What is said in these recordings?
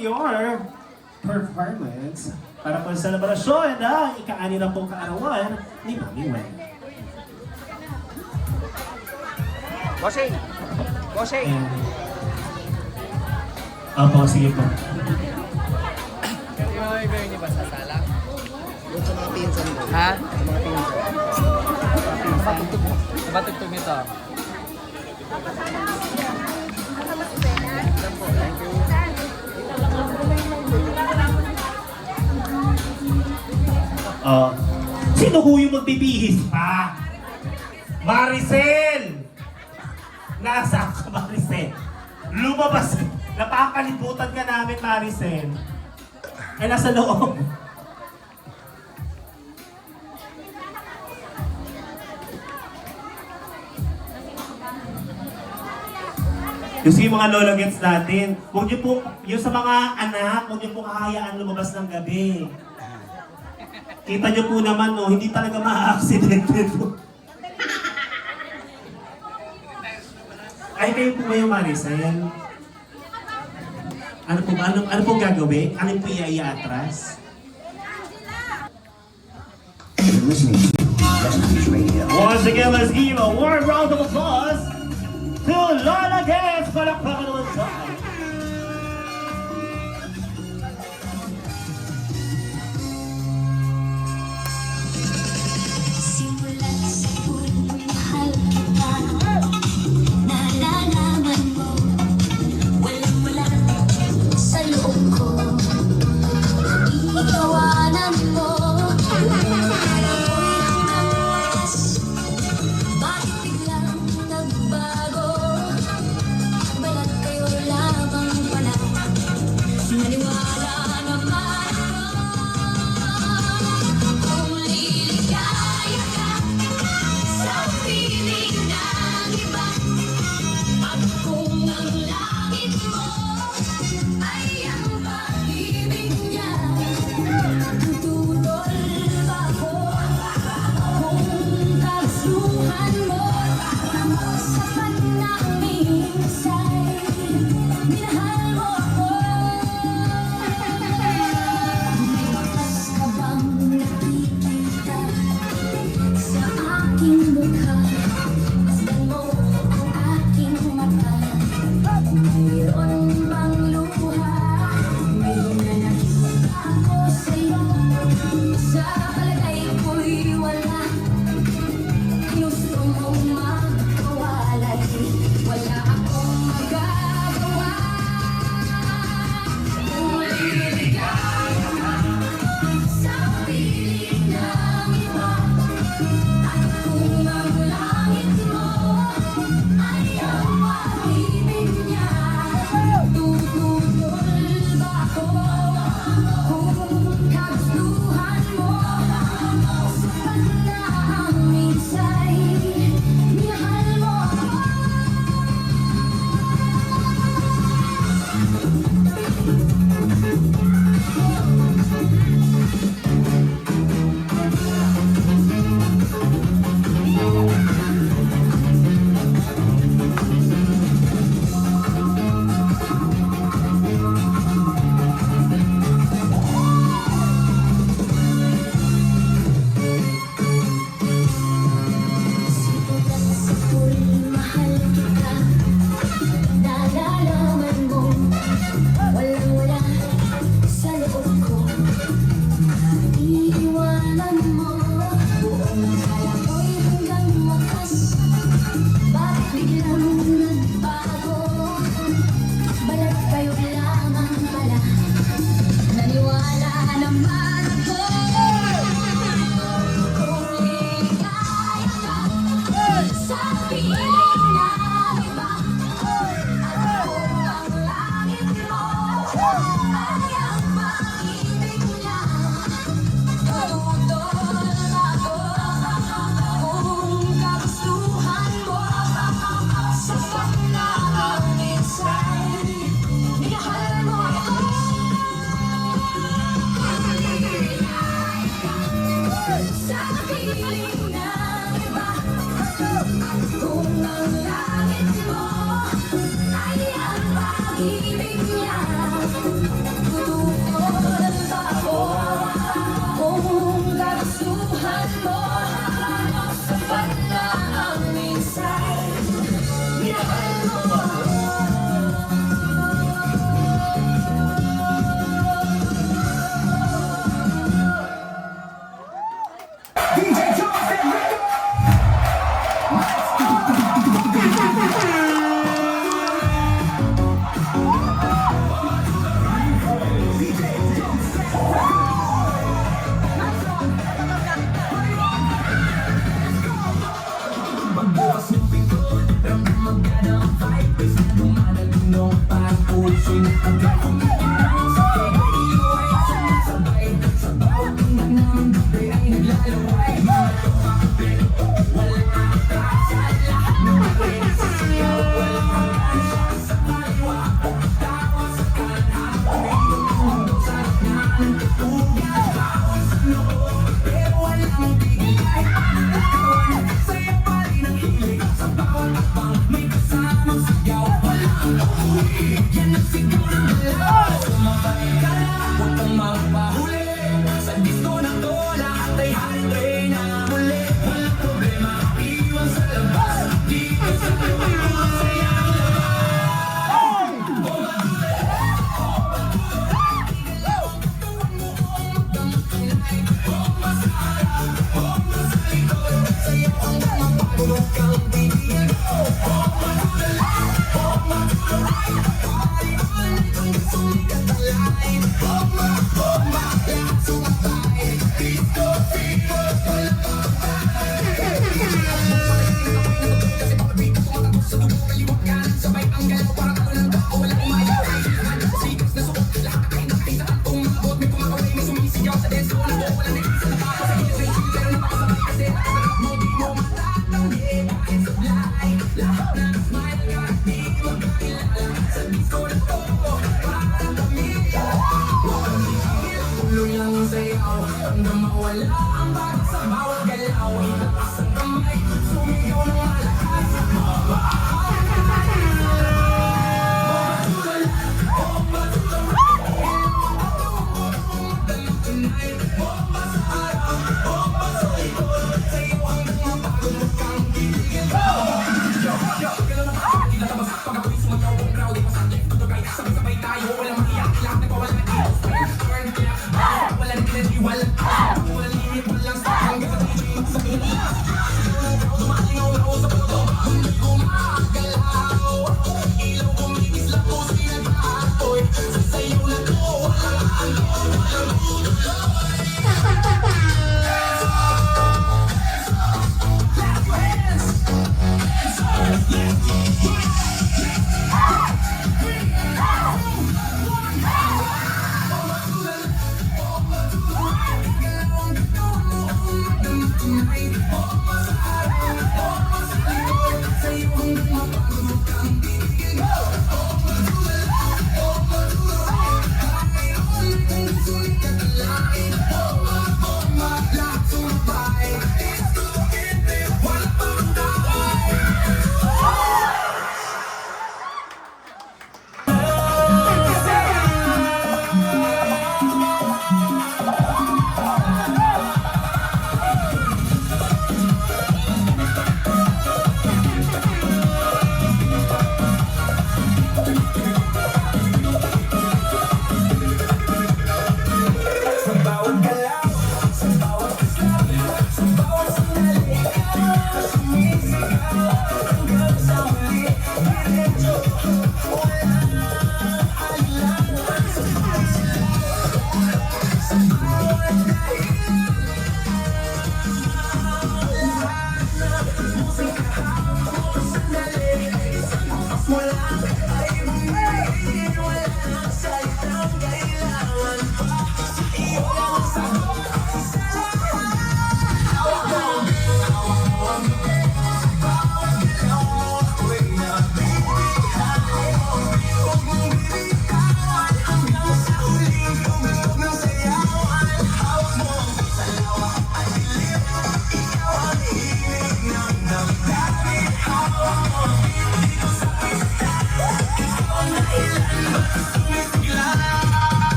your performance para po sa selebrasyon na ika-ani na pong kaarawan ni Mami Wen. Bossing! Bossing! Opo, sige po. Yung mga iba niyo ba sa sala? Doon sa mga pinsan doon. Ha? Sa mga pinsan. Batugtog nito. Sino ho yung magbibihis pa? Maricel! Nasaan ka, Maricel? Lumabas! Napakalibutan ka namin, Maricel. Eh, nasa loob. Yung sa mga lola gets natin, huwag niyo po, yung sa mga anak, huwag niyo po kahayaan lumabas ng gabi. Kita niyo po naman, no, hindi talaga ma-accidented po. Ay, kayo po ba yung Maricel? Ano po ba? Ano pong gagawin? Ano po i-atras? You're listening to West Radio. Once again, let's give a warm round of applause to Lola Gets! Palakpakan naman sa akin. Simulan sa mahal kita. Nalalaman mo, walang-wala sa loob ko. Iiwanan mo, akala ko'y hanggang wakas. Bakit biglang nagbago? Balat kayo lamang pala. Maniwala naman ako. Kung liligaya ka sa piling ng iba, at kung ang langit mo ay ang pag-ibig niya, tututol ba ako? Kung kagustuhan mo, sapat na minsan, minahal mo ako. May bakas ka bang nakikita sa aking mukha? Masdan mo ang aking mata. Mayroon bang luha? May nanakita ako sa'yo. Sa palagay ko'y wala. Gusto mong magkawalay. Wala akong magagawa. Kung liligaya ka sa piling ng iba, at kung ang langit mo ay ang pag-ibig niya, tututol ba ako? Kung kagustuhan mo, sapat na ang minsay, minahal mo ako. Simulan sa mahal kita. Nalalaman mo, walang-wala sa loob ko. Iiwanan mo, buong akala ko'y hanggang wakas. Bakit biglang nagbago? Balat kayo lamang pala. Naniwala naman ako. Kung liligaya ka sa piling ng iba, at kung ang langit mo ay ang pag-ibig niya, tututol ako. Kung kagustuhan mo, sapat na ang minsan, minahal mo ako. Sa piling ng iba, kung ang langit mo ay ang pag-ibig niya, sumisigaw hanggang mawala ang bagot sa bawat galaw. Itaas ang kamay, sumigaw ng malakas.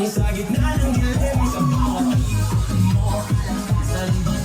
Sa gitna ng dilim, sa bawat ikot mo, alam, saan ba